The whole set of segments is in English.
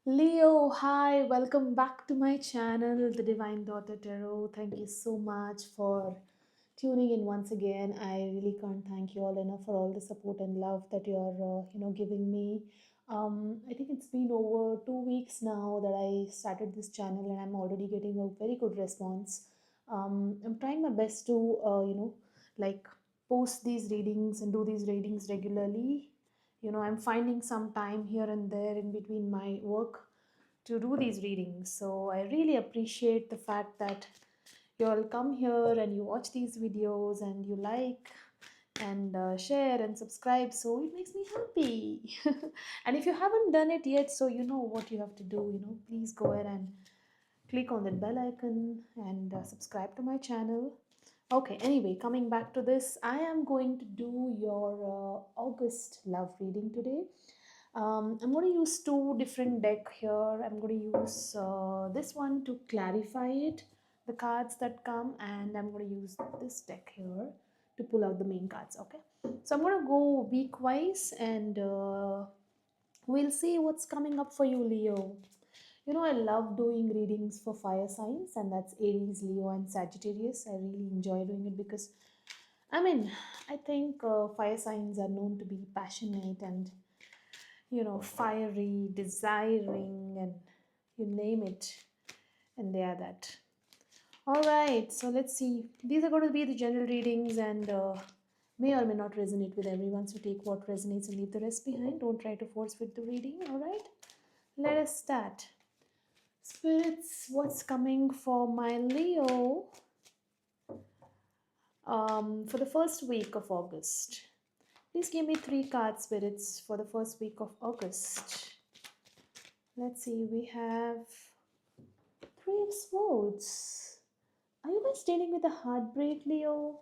Leo, hi, welcome back to my channel, The Divine Daughter Tarot. Thank you so much for tuning in once again. I really can't thank you all enough for all the support and love that you're giving me. I think it's been over 2 weeks now that I started this channel, and I'm already getting a very good response. I'm trying my best to, like post these readings and do these readings regularly. I'm finding some time here and there in between my work to do these readings. So I really appreciate the fact that you all come here and you watch these videos and you like and share and subscribe. So it makes me happy. And if you haven't done it yet, so you know what you have to do. Please go ahead and click on that bell icon and subscribe to my channel. Okay, anyway, coming back to this, I am going to do your August love reading today. I'm going to use two different deck here. I'm going to use this one to clarify it, the cards that come, and I'm going to use this deck here to pull out the main cards. Okay, so I'm going to go week wise, and we'll see what's coming up for you, Leo. I love doing readings for fire signs, and that's Aries, Leo, and Sagittarius. I really enjoy doing it because, I mean, I think fire signs are known to be passionate and, fiery, desiring, and you name it, and they are that. All right, so let's see. These are going to be the general readings, and may or may not resonate with everyone. So take what resonates and leave the rest behind. Don't try to force fit the reading. All right, let us start. Spirits, what's coming for my Leo for the first week of August? Please give me three cards, spirits, for the first week of August. Let's see, we have Three of Swords. Are you guys dealing with a heartbreak, Leo?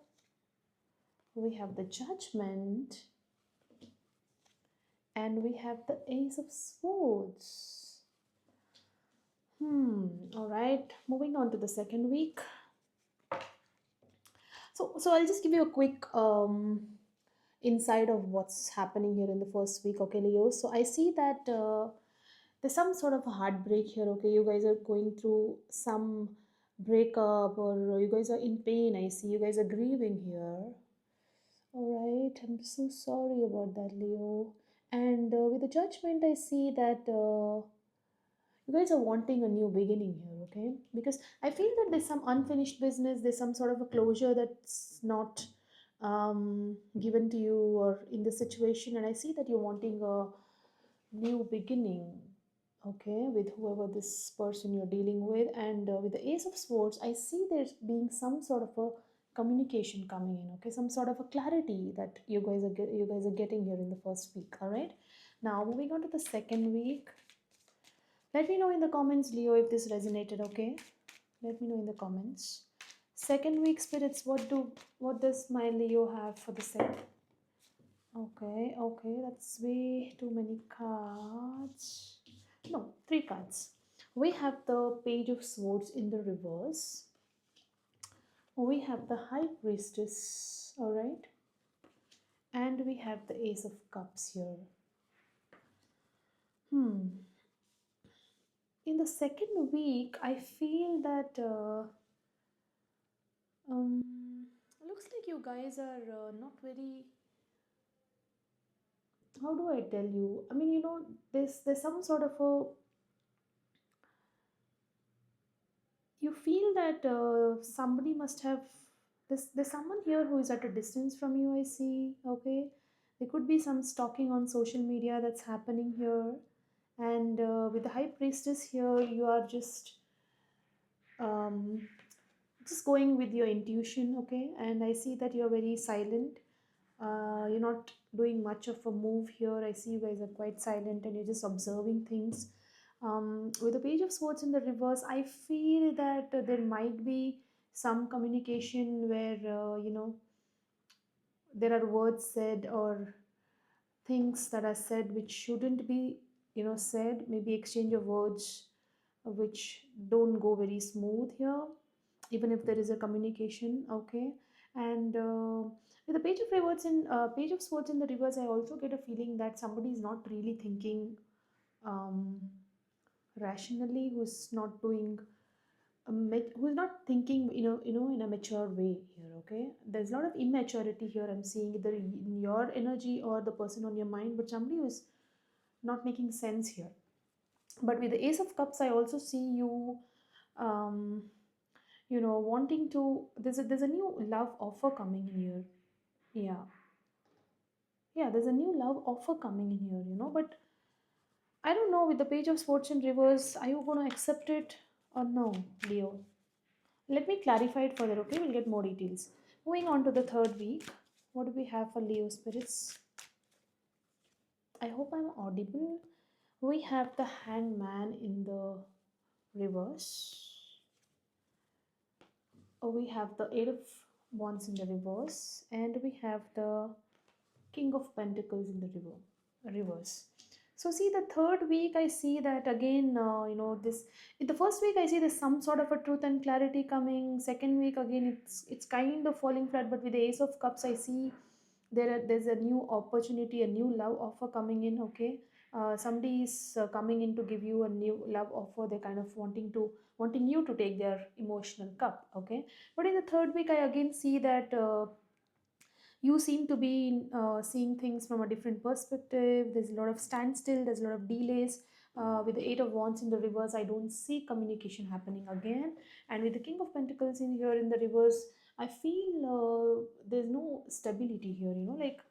We have the Judgment, and we have the Ace of Swords. All right, moving on to the second week. So I'll just give you a quick insight of what's happening here in the first week. Okay, Leo. So I see that there's some sort of a heartbreak here. Okay, you guys are going through some breakup, or you guys are in pain. I see you guys are grieving here. All right, I'm so sorry about that, Leo. And with the Judgment, I see that you guys are wanting a new beginning here, okay? Because I feel that there's some unfinished business, there's some sort of a closure that's not given to you or in the situation, and I see that you're wanting a new beginning, okay, with whoever this person you're dealing with. And with the Ace of Swords, I see there's being some sort of a communication coming in, okay, some sort of a clarity that you guys are getting here in the first week. All right, now moving on to the second week. Let me know in the comments, Leo, if this resonated, okay? Let me know in the comments. Second week, spirits, what does my Leo have for the second? Okay, that's way too many cards. No, three cards. We have the Page of Swords in the reverse. We have the High Priestess, alright? And we have the Ace of Cups here. In the second week, I feel that looks like you guys are not very. How do I tell you? I mean, there's some sort of a. You feel that somebody must have. There's someone here who is at a distance from you. I see. Okay, there could be some stalking on social media that's happening here, and with the High Priestess here, you are um, just going with your intuition, okay? And I see that you're very silent. You're not doing much of a move here. I see you guys are quite silent and you're just observing things. With the Page of Swords in the reverse, I feel that there might be some communication where there are words said or things that are said which shouldn't be said. Maybe exchange of words which don't go very smooth here, even if there is a communication, okay? And with the Page of Swords in the reverse, I also get a feeling that somebody is not really thinking um, rationally, who's not doing who's not thinking, in a mature way here. Okay, there's a lot of immaturity here I'm seeing, either in your energy or the person on your mind, but somebody who's not making sense here. But with the Ace of Cups, I also see you, um wanting to, there's a new love offer coming in here. Yeah, yeah, there's a new love offer coming in here, but I don't know, with the Page of Swords in reverse, are you going to accept it or no, Leo? Let me clarify it further, okay? We'll get more details. Moving on to the third week, what do we have for Leo spirits? I hope I'm audible. We have the Hangman in the reverse. We have the Eight of Wands in the reverse, and we have the King of Pentacles in the reverse. So see, the third week I see that again, this in the first week I see there's some sort of a truth and clarity coming. Second week again, it's kind of falling flat. But with the Ace of Cups, I see there's a new opportunity, a new love offer coming in. Okay, somebody is coming in to give you a new love offer. They're kind of wanting you to take their emotional cup. Okay, but in the third week, I again see that. You seem to be seeing things from a different perspective. There's a lot of standstill, there's a lot of delays. With the Eight of Wands in the reverse, I don't see communication happening again. And with the King of Pentacles in here in the reverse, I feel there's no stability here.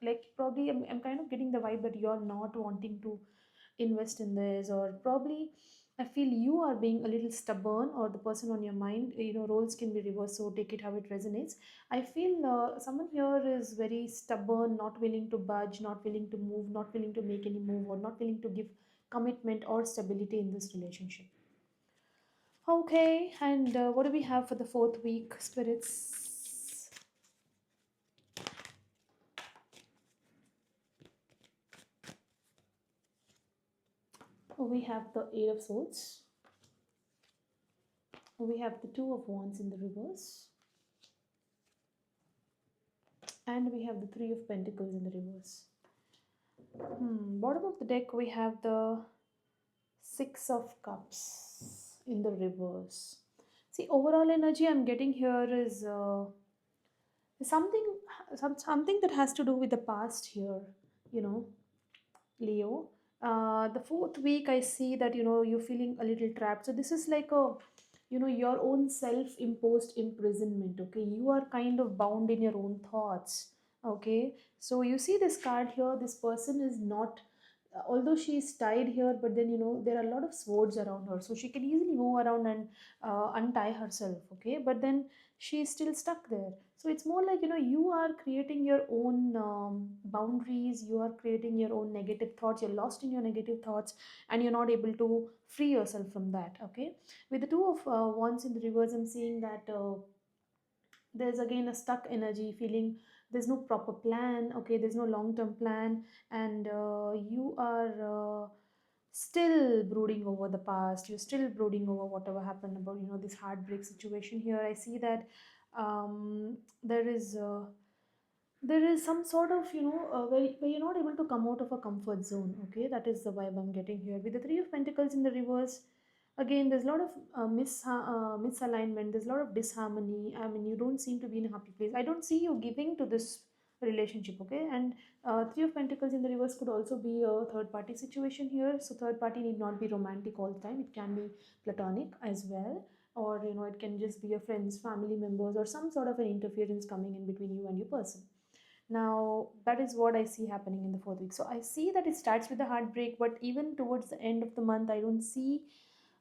Like probably I'm kind of getting the vibe that you're not wanting to invest in this, or probably I feel you are being a little stubborn, or the person on your mind, roles can be reversed, so take it how it resonates. I feel someone here is very stubborn, not willing to budge, not willing to move, not willing to make any move, or not willing to give commitment or stability in this relationship. Okay, and what do we have for the fourth week, spirits? We have the Eight of Swords. We have the Two of Wands in the reverse. And we have the Three of Pentacles in the reverse. Bottom of the deck, we have the Six of Cups in the reverse. See, overall energy I'm getting here is something, something that has to do with the past here, you know, Leo. The fourth week, I see that you're feeling a little trapped. So this is like a, your own self-imposed imprisonment. Okay, you are kind of bound in your own thoughts. Okay, so you see this card here. This person is not, although she is tied here, but then there are a lot of swords around her, so she can easily move around and untie herself. Okay, but then she is still stuck there. So it's more like you are creating your own boundaries, you are creating your own negative thoughts, you're lost in your negative thoughts, and you're not able to free yourself from that. Okay, with the Two of Wands in the reverse, I'm seeing that there's again a stuck energy feeling. There's no proper plan. Okay, there's no long term plan, and you are still brooding over the past. You're still brooding over whatever happened about this heartbreak situation here. I see that there is some sort of where you're not able to come out of a comfort zone. Okay, that is the vibe I'm getting here. With the Three of Pentacles in the reverse, again there's a lot of misalignment, there's a lot of disharmony. I mean, you don't seem to be in a happy place. I don't see you giving to this relationship. Okay, and Three of Pentacles in the reverse could also be a third party situation here. So third party need not be romantic all the time, it can be platonic as well, or it can just be your friends, family members, or some sort of an interference coming in between you and your person. Now, that is what I see happening in the fourth week. So I see that it starts with a heartbreak, but even towards the end of the month, I don't see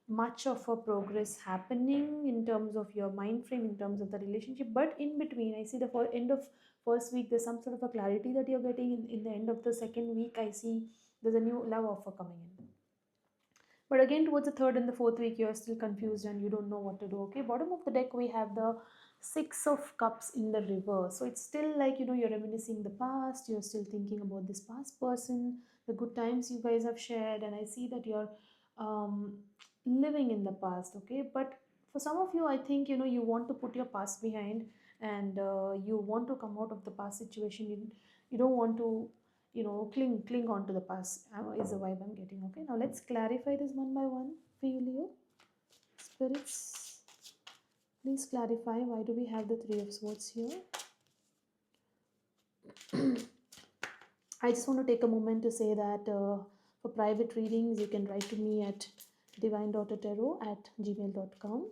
much of a progress happening in terms of your mind frame, in terms of the relationship. But in between, I see the end of first week, there's some sort of a clarity that you're getting. In the end of the second week, I see there's a new love offer coming in. But again, towards the third and the fourth week, you're still confused and you don't know what to do. Okay, bottom of the deck, we have the Six of Cups in the reverse. So it's still like, you're reminiscing the past, you're still thinking about this past person, the good times you guys have shared, and I see that you're living in the past. Okay, but for some of you, I think, you want to put your past behind, and you want to come out of the past situation. You don't want to cling on to the past, is the vibe I'm getting. Okay, now let's clarify this one by one. feel you? Spirits, please clarify, why do we have the Three of Swords here? I just want to take a moment to say that for private readings, you can write to me at divinedaughtertarot@gmail.com.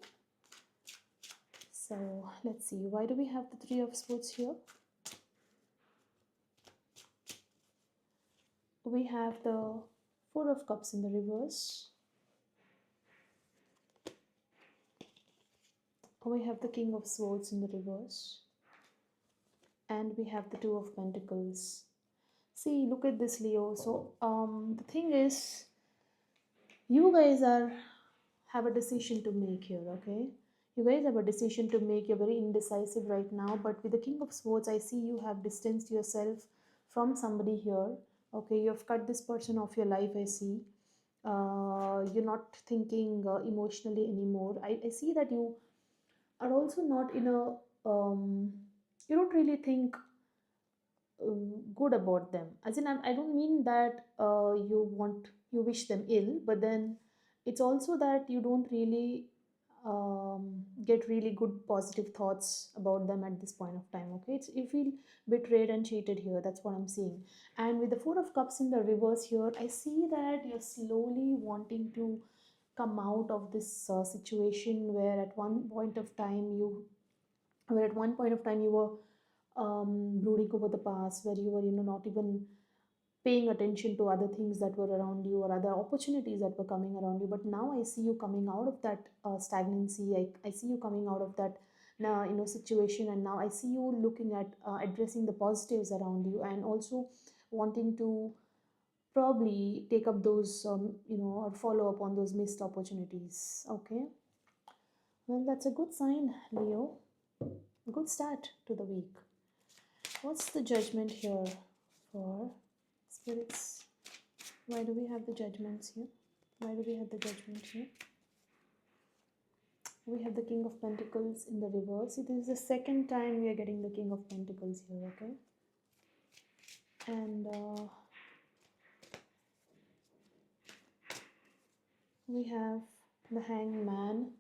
So let's see, why do we have the Three of Swords here? We have the Four of Cups in the reverse. We have the King of Swords in the reverse. And we have the Two of Pentacles. See, look at this, Leo. So the thing is, you guys have a decision to make here, okay? You guys have a decision to make. You're very indecisive right now, but with the King of Swords, I see you have distanced yourself from somebody here. Okay, you have cut this person off your life, I see. You're not thinking emotionally anymore. I see that you are also not in a you don't really think good about them, as in I don't mean that you wish them ill, but then it's also that you don't really get really good positive thoughts about them at this point of time. Okay, you feel betrayed and cheated here, that's what I'm seeing. And with the Four of Cups in the reverse here, I see that you're slowly wanting to come out of this situation where at one point of time you were brooding over the past, where you were not even paying attention to other things that were around you or other opportunities that were coming around you. But now I see you coming out of that stagnancy. I see you coming out of that situation, and now I see you looking at addressing the positives around you, and also wanting to probably take up those or follow up on those missed opportunities. Okay, well, that's a good sign, Leo. Good start to the week. What's the Judgment here for spirits? Why do we have the judgments here? Why do we have the Judgment here? We have the King of Pentacles in the reverse. It is the second time we are getting the King of Pentacles here, okay? And we have the Hanged Man,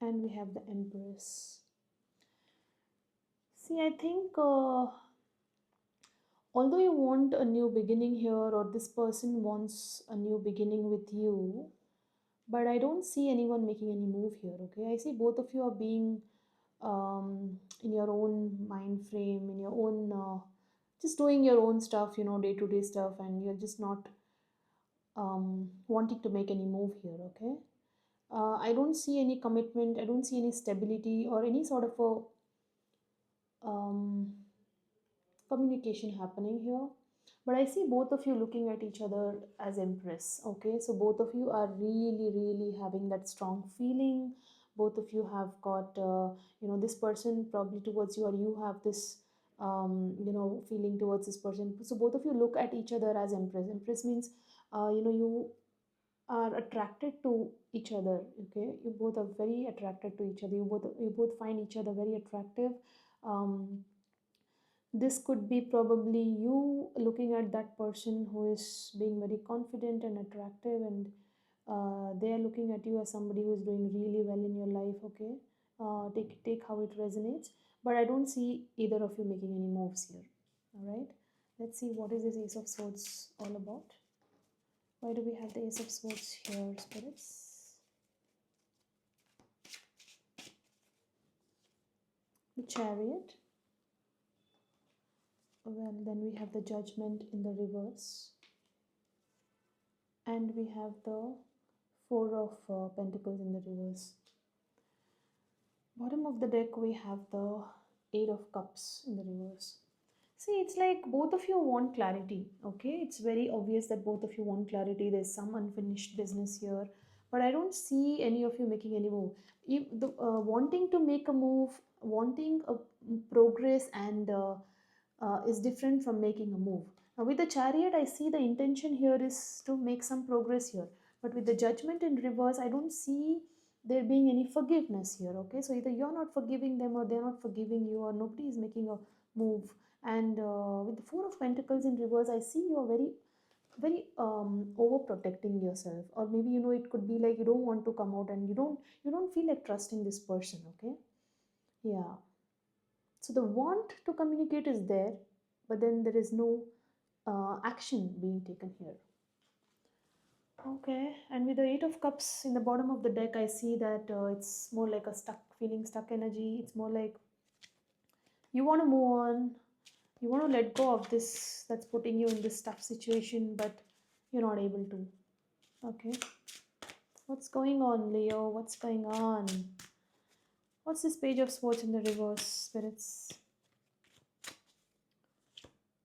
and we have the Empress. See, I think although you want a new beginning here, or this person wants a new beginning with you, but I don't see anyone making any move here. Okay, I see both of you are being in your own mind frame, in your own just doing your own stuff, day to day stuff, and you're just not wanting to make any move here. Okay, I don't see any commitment, I don't see any stability or any sort of a communication happening here. But I see both of you looking at each other as Empress. Okay, so both of you are really, really having that strong feeling. Both of you have got this person probably towards you, or you have this feeling towards this person. So both of you look at each other as Empress. Empress means you are attracted to each other. Okay, you both are very attracted to each other. You both find each other very attractive. This could be probably you looking at that person who is being very confident and attractive, and they are looking at you as somebody who is doing really well in your life. Okay, take how it resonates, but I don't see either of you making any moves here. All right, let's see what is this Ace of Swords all about. Why do we have the Ace of Swords here, spirits? The Chariot. Well, then we have the Judgment in the reverse, and we have the Four of Pentacles in the reverse. Bottom of the deck, we have the Eight of Cups in the reverse. See, it's like both of you want clarity. Okay, it's very obvious that both of you want clarity. There's some unfinished business here, but I don't see any of you making any move. Wanting to make a move, wanting a progress, and is different from making a move. Now, with the Chariot, I see the intention here is to make some progress here, but with the Judgment in reverse, I don't see there being any forgiveness here. Okay, so either you're not forgiving them, or they're not forgiving you, or nobody is making a move. And with the Four of Pentacles in reverse, I see you're very very overprotecting yourself, or maybe it could be like you don't want to come out, and you don't feel like trusting this person. Okay. Yeah. So the want to communicate is there, but then there is no action being taken here. Okay, and with the Eight of Cups in the bottom of the deck, I see that it's more like a stuck energy. It's more like you want to move on, you want to let go of this that's putting you in this tough situation, but you're not able to. Okay, what's going on, Leo? What's going on? What's this Page of Swords in the reverse, spirits?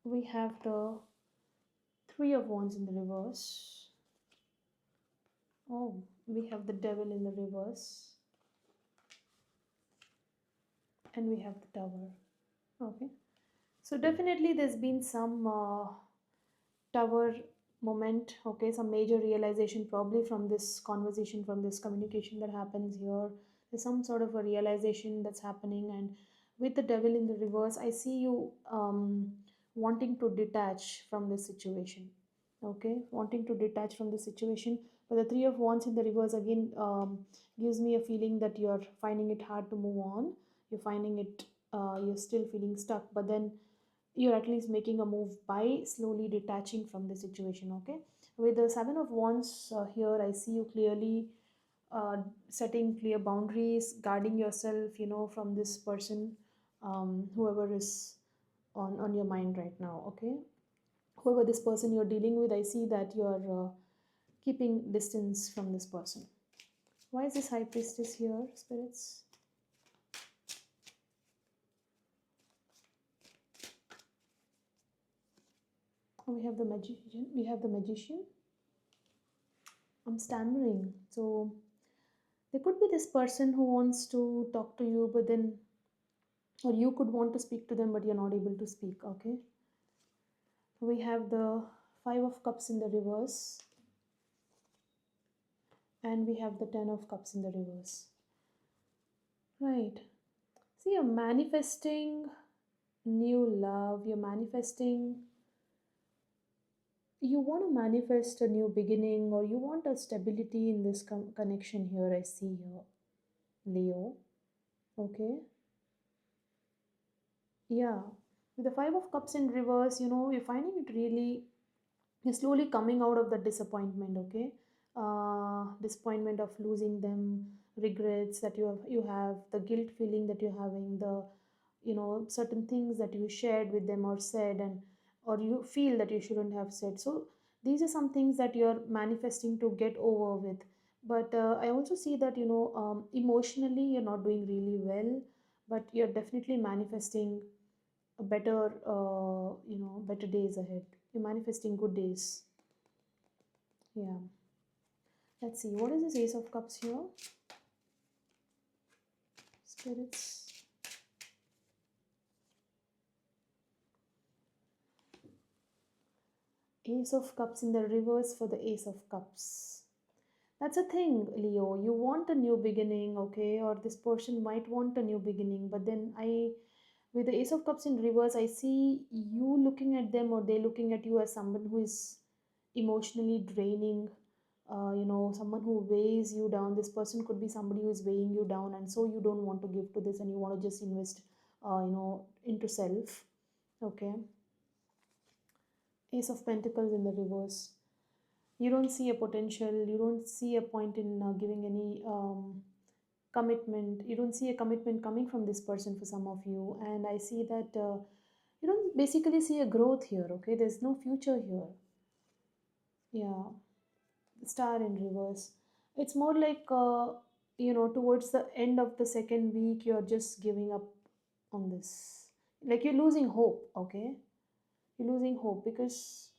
We have the Three of Wands in the reverse. Oh, we have the Devil in the reverse. And we have the Tower. Okay. So definitely there's been some Tower moment. Okay, some major realization probably from this conversation, from this communication that happens here. There's some sort of a realization that's happening, and with the Devil in the reverse, I see you wanting to detach from this situation. Okay, wanting to detach from the situation. But the Three of Wands in the reverse again gives me a feeling that you're finding it hard to move on. You're finding it, you're still feeling stuck, but then you're at least making a move by slowly detaching from the situation. Okay, with the Seven of Wands here, I see you clearly uh, setting clear boundaries, guarding yourself, from this person, whoever is on your mind right now. Okay, whoever this person you're dealing with, I see that you're keeping distance from this person. Why is this High Priestess here, spirits? Oh, we have the Magician. We have the Magician. I'm stammering. So there could be this person who wants to talk to you, but then, or you could want to speak to them, but you're not able to speak. Okay. We have the Five of Cups in the reverse, and we have the Ten of Cups in the reverse. Right. See, you're manifesting new love. You're manifesting, you want to manifest a new beginning, or you want a stability in this connection here. I see here, Leo. Okay. Yeah. With the Five of Cups in reverse, you're finding it really, you're slowly coming out of the disappointment. Okay. Disappointment of losing them, regrets that you have, the guilt feeling that you're having, the certain things that you shared with them or said, and or you feel that you shouldn't have said. So these are some things that you're manifesting to get over with. But I also see that emotionally you're not doing really well, but you're definitely manifesting a better better days ahead. You're manifesting good days. Yeah. Let's see, what is this Ace of Cups here, spirits? Ace of Cups in the reverse for the Ace of Cups. That's a thing, Leo. You want a new beginning, okay? Or this person might want a new beginning, but then with the Ace of Cups in reverse, I see you looking at them, or they looking at you as someone who is emotionally draining. Someone who weighs you down. This person could be somebody who is weighing you down, and so you don't want to give to this, and you want to just invest, into self. Okay. Ace of Pentacles in the reverse. You don't see a potential, you don't see a point in giving any commitment. You don't see a commitment coming from this person for some of you, and I see that you don't basically see a growth here. Okay, there's no future here. Yeah. Star in reverse, it's more like towards the end of the second week, you're just giving up on this, like you're losing hope. Okay, you're losing hope because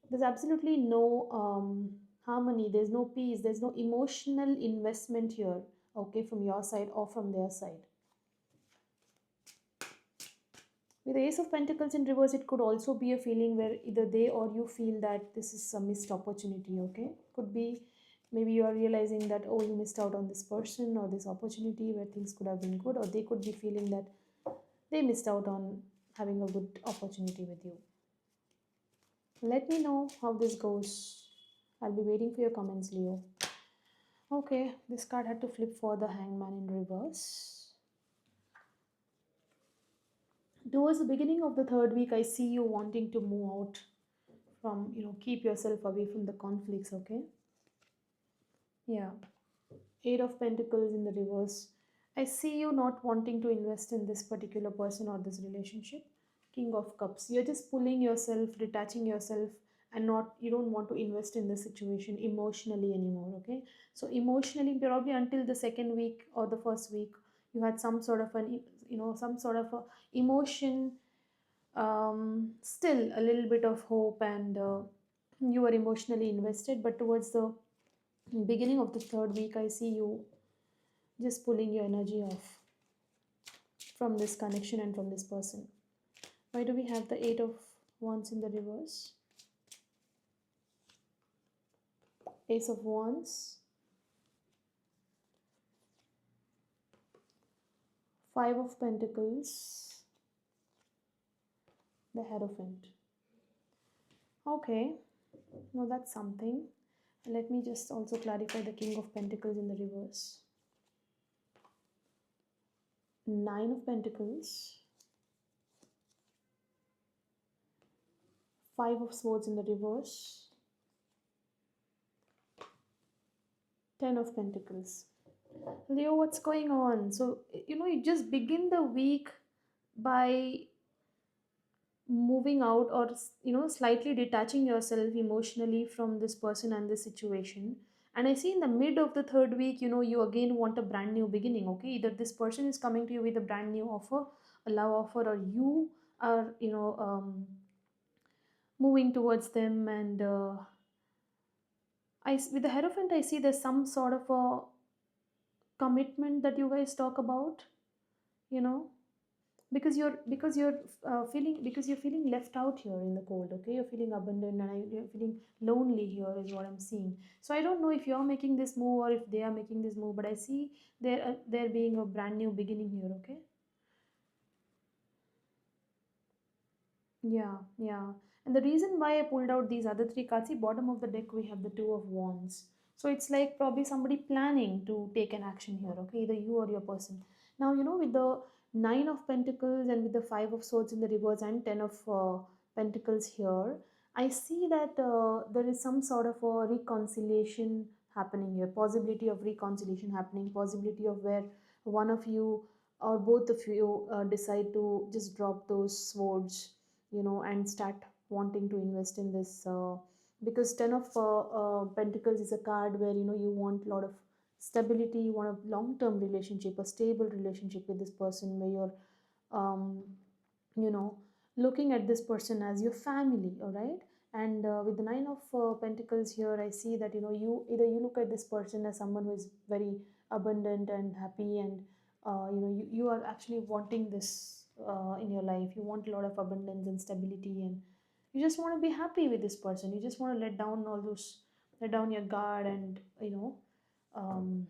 there's absolutely no harmony, there's no peace, there's no emotional investment here. Okay, from your side or from their side. With the Ace of Pentacles in reverse, it could also be a feeling where either they or you feel that this is a missed opportunity. Okay, could be, maybe you are realizing that, oh, you missed out on this person or this opportunity where things could have been good, or they could be feeling that they missed out on having a good opportunity with you. Let me know how this goes. I'll be waiting for your comments, Leo. Okay, this card had to flip for the Hangman in reverse. Towards the beginning of the third week, I see you wanting to move out from, keep yourself away from the conflicts, okay? Yeah. Eight of Pentacles in the reverse. I see you not wanting to invest in this particular person or this relationship. King of Cups. You're just pulling yourself, detaching yourself, and not you don't want to invest in this situation emotionally anymore. Okay. So emotionally, probably until the second week or the first week, you had some sort of some sort of a emotion. Still a little bit of hope, and you were emotionally invested. But towards the beginning of the third week, I see you just pulling your energy off from this connection and from this person. Why do we have the Eight of Wands in the reverse? Ace of Wands, Five of Pentacles, the Hierophant. Okay, now that's something. Let me just also clarify the King of Pentacles in the reverse. Nine of Pentacles, Five of Swords in the reverse, Ten of Pentacles. Leo, what's going on? So, you just begin the week by moving out, or slightly detaching yourself emotionally from this person and this situation. And I see in the mid of the third week, you again want a brand new beginning. Okay, either this person is coming to you with a brand new offer, a love offer, or you are moving towards them. And with the Hierophant, I see there's some sort of a commitment that you guys talk about, you know because you're feeling left out here in the cold. Okay, you're feeling abandoned, and you're feeling lonely here is what I'm seeing. So I don't know if you're making this move or if they are making this move, but I see there being a brand new beginning here. Okay. Yeah, yeah. And the reason why I pulled out these other three cards, see, bottom of the deck, we have the Two of Wands. So it's like probably somebody planning to take an action here, okay? Either you or your person. Now, with the Nine of Pentacles and with the Five of Swords in the reverse and Ten of Pentacles here, I see that there is some sort of a reconciliation happening here, possibility of reconciliation happening, possibility of where one of you or both of you decide to just drop those swords, and start wanting to invest in this, because Ten of Pentacles is a card where you want a lot of stability, you want a long term relationship, a stable relationship with this person, where you're um, you know looking at this person as your family. All right. And with the Nine of Pentacles here, I see that you look at this person as someone who is very abundant and happy, and you are actually wanting this in your life. You want a lot of abundance and stability, and you just want to be happy with this person. You just want to let down your guard, and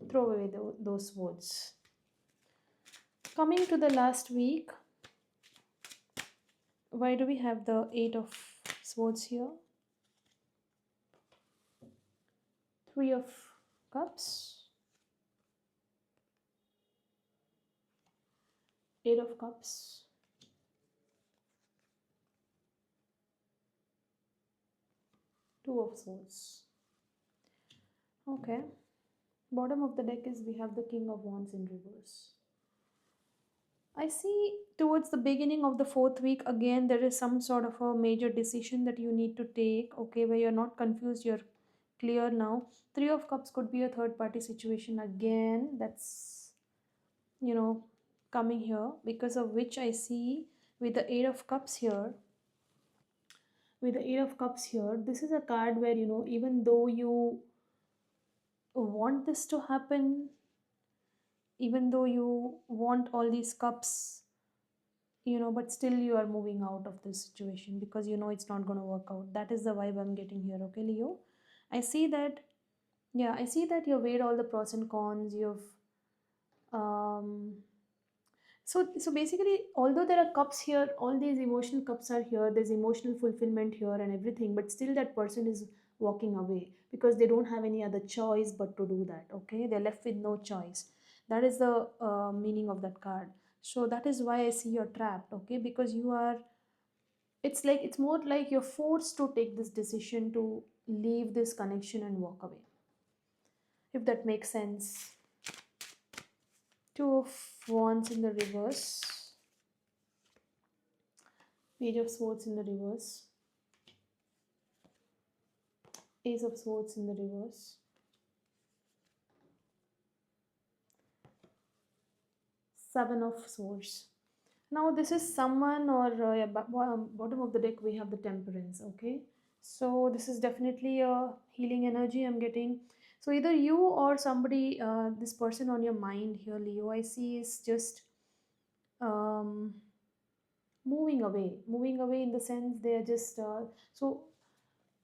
throw away those words. Coming to the last week, why do we have the Eight of Swords here? Three of Cups, Eight of Cups, Two of Swords. Okay. Bottom of the deck is we have the King of Wands in reverse. I see towards the beginning of the fourth week, again, there is some sort of a major decision that you need to take, okay, where you're not confused, you're clear now. Three of Cups could be a third party situation again. That's, you know, coming here, because of which I see with the Eight of Cups here. With the Eight of Cups here, this is a card where, even though you want this to happen, even though you want all these cups, but still you are moving out of this situation because it's not going to work out. That is the vibe I'm getting here. Okay, Leo, I see that. Yeah, I see that you've weighed all the pros and cons. You've um, So basically, although there are cups here, all these emotional cups are here, there's emotional fulfillment here and everything, but still that person is walking away because they don't have any other choice but to do that. Okay, they're left with no choice. That is the meaning of that card. So that is why I see you're trapped. Okay, because you are, it's like, it's more like you're forced to take this decision to leave this connection and walk away, if that makes sense. Two of Wands in the reverse, Page of Swords in the reverse, Ace of Swords in the reverse, Seven of Swords. Now this is someone, or yeah, bottom of the deck we have the Temperance. Okay, so this is definitely a healing energy I'm getting. So either you or somebody, this person on your mind here, Leo, I see is just um, moving away in the sense they are just so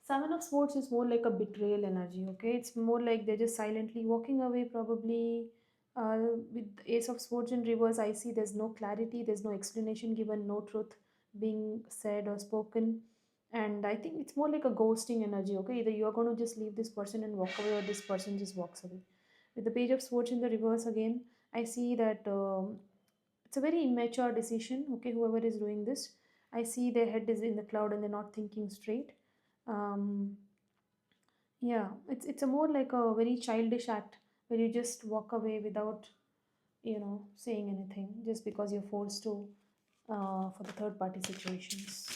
Seven of Swords is more like a betrayal energy, okay? It's more like they're just silently walking away, probably. With Ace of Swords in reverse, I see there's no clarity, there's no explanation given, no truth being said or spoken. And I think it's more like a ghosting energy, okay? Either you're going to just leave this person and walk away, or this person just walks away. With the Page of Swords in the reverse again, I see that it's a very immature decision, okay? Whoever is doing this, I see their head is in the cloud and they're not thinking straight. um, yeah, it's a more like a very childish act where you just walk away without, saying anything, just because you're forced to, for the third party situations.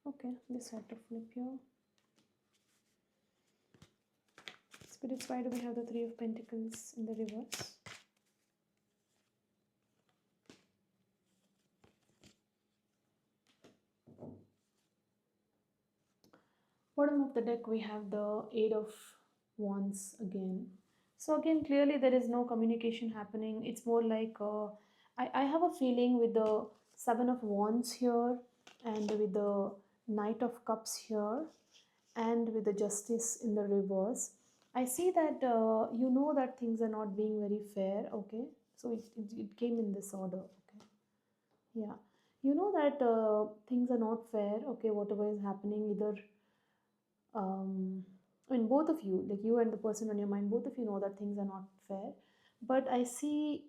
Okay, this had to flip here. Spirits, why do we have the Three of Pentacles in the reverse? Bottom of the deck, we have the Eight of Wands again. So again, clearly there is no communication happening. It's more like I have a feeling with the Seven of Wands here, and with the Knight of Cups here, and with the Justice in the reverse. I see that you know that things are not being very fair. Okay, so it came in this order. Okay, yeah, you know that things are not fair. Okay, whatever is happening, either I mean, both of you, like you and the person on your mind, both of you know that things are not fair. But I see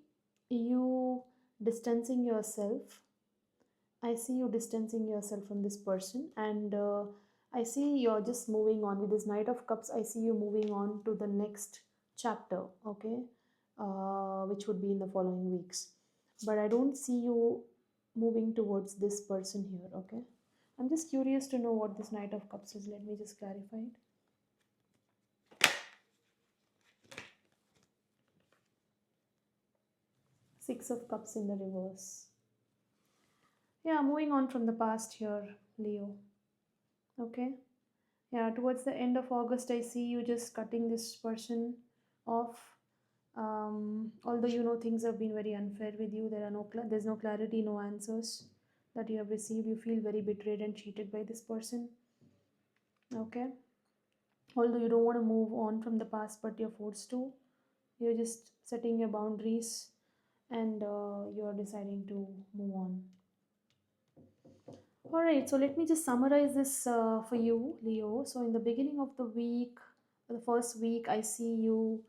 you distancing yourself. I see you distancing yourself from this person, and I see you're just moving on with this Knight of Cups. I see you moving on to the next chapter, okay, which would be in the following weeks. But I don't see you moving towards this person here, okay. I'm just curious to know what this Knight of Cups is. Let me just clarify it. Six of Cups in the reverse. Yeah, moving on from the past here, Leo. Okay. Yeah, towards the end of August, I see you just cutting this person off. Although you know things have been very unfair with you, there's no clarity, no answers that you have received. You feel very betrayed and cheated by this person. Okay. Although you don't want to move on from the past, but you're forced to. You're just setting your boundaries, and you're deciding to move on. All right, so let me just summarize this for you, Leo. So, in the beginning of the week, the first week, I see you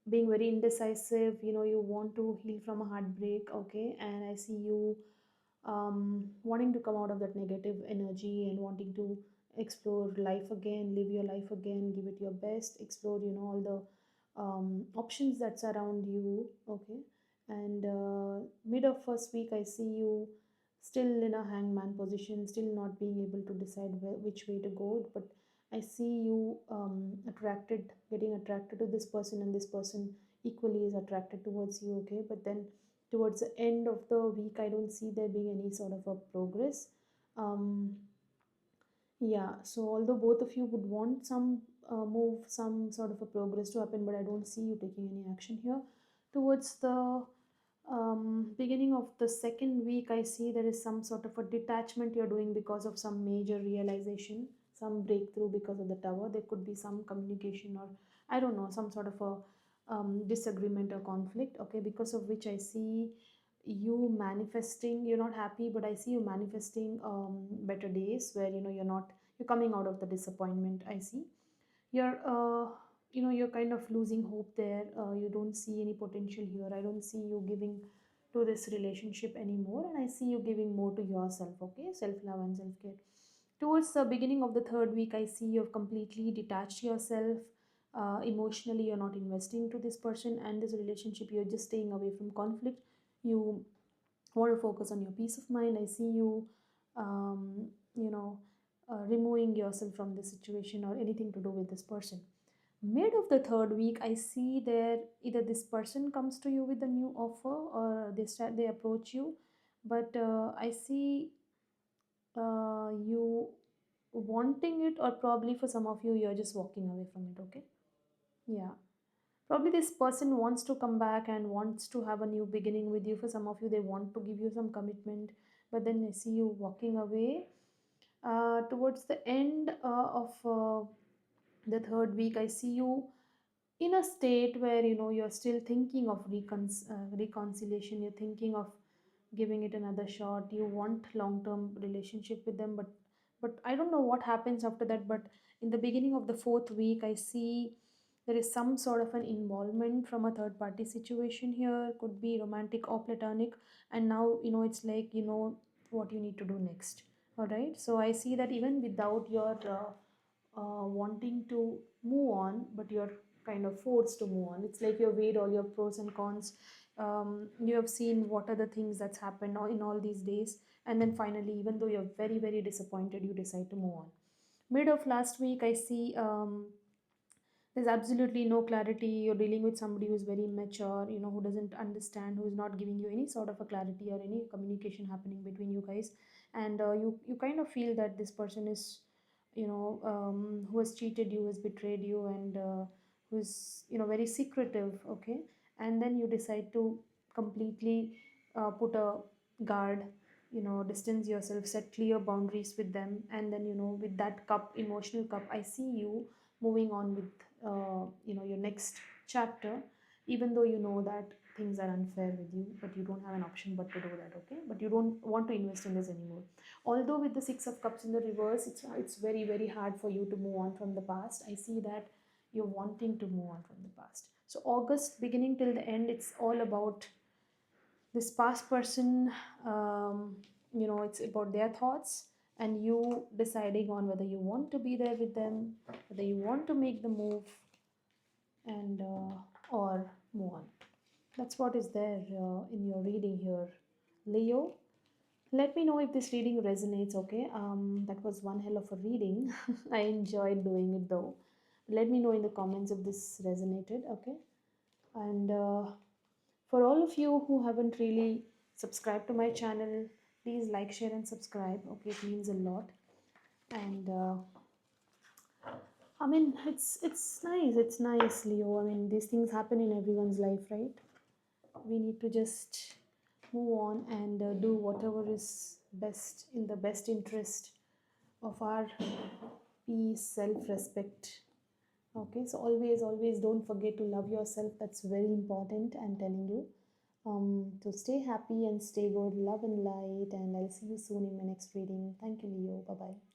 being very indecisive. You know, you want to heal from a heartbreak, okay? And I see you wanting to come out of that negative energy and wanting to explore life again, live your life again, give it your best, explore, all the options that's around you, okay? And mid of first week, I see you still in a hangman position, still not being able to decide which way to go. But I see you getting attracted to this person, and this person equally is attracted towards you, okay? But then towards the end of the week, I don't see there being any sort of a progress. Um, yeah, so although both of you would want some move, some sort of a progress to happen, but I don't see you taking any action here. Towards the beginning of the second week, I see there is some sort of a detachment you're doing because of some major realization, some breakthrough because of the tower. There could be some communication, or I don't know, some sort of a disagreement or conflict, okay, because of which I see you manifesting. You're not happy, but I see you manifesting better days where you're coming out of the disappointment. I see you're you're kind of losing hope there. You don't see any potential here. I don't see you giving to this relationship anymore, and I see you giving more to yourself. Okay, self love and self care. Towards the beginning of the third week, I see you've completely detached yourself. Emotionally, you're not investing to this person and this relationship. You're just staying away from conflict. You want to focus on your peace of mind. I see you, um, removing yourself from this situation or anything to do with this person. Mid of the third week, I see there either this person comes to you with a new offer or they approach you, but I see you wanting it, or probably for some of you, you're just walking away from it. Okay, yeah. Probably this person wants to come back and wants to have a new beginning with you. For some of you, they want to give you some commitment, but then I see you walking away. Towards the end of the third week, I see you in a state where you're still thinking of reconciliation. You're thinking of giving it another shot. You want long term relationship with them, but I don't know what happens after that. But in the beginning of the fourth week, I see there is some sort of an involvement from a third party situation here. Could be romantic or platonic, and now it's like what you need to do next. All right, so I see that even without your wanting to move on, but you're kind of forced to move on. It's like you've weighed all your pros and cons. You have seen what are the things that's happened in all these days, and then finally, even though you're very very disappointed, you decide to move on. Mid of last week, I see there's absolutely no clarity. You're dealing with somebody who's very immature, who doesn't understand, who's not giving you any sort of a clarity or any communication happening between you guys. And you kind of feel that this person is who has cheated you, has betrayed you, and who's very secretive. Okay, and then you decide to completely put a guard, distance yourself, set clear boundaries with them. And then with that cup, emotional cup, I see you moving on with your next chapter, even though you know that things are unfair with you, but you don't have an option but to do that. Okay, but you don't want to invest in this anymore. Although with the six of cups in the reverse, it's very very hard for you to move on from the past. I see that you're wanting to move on from the past. So August beginning till the end, it's all about this past person. It's about their thoughts, and you deciding on whether you want to be there with them, whether you want to make the move, and or move on. That's what is there in your reading here, Leo. Let me know if this reading resonates. Okay, that was one hell of a reading. I enjoyed doing it though. Let me know in the comments if this resonated. Okay, and for all of you who haven't really subscribed to my channel, please like, share, and subscribe. Okay, it means a lot. And I mean, it's nice. It's nice, Leo. I mean, these things happen in everyone's life, right? We need to just move on and do whatever is best in the best interest of our peace, self-respect. Okay, so always don't forget to love yourself. That's very important. I'm telling you. So stay happy and stay good. Love and light, and I'll see you soon in my next reading. Thank you, Leo. Bye bye.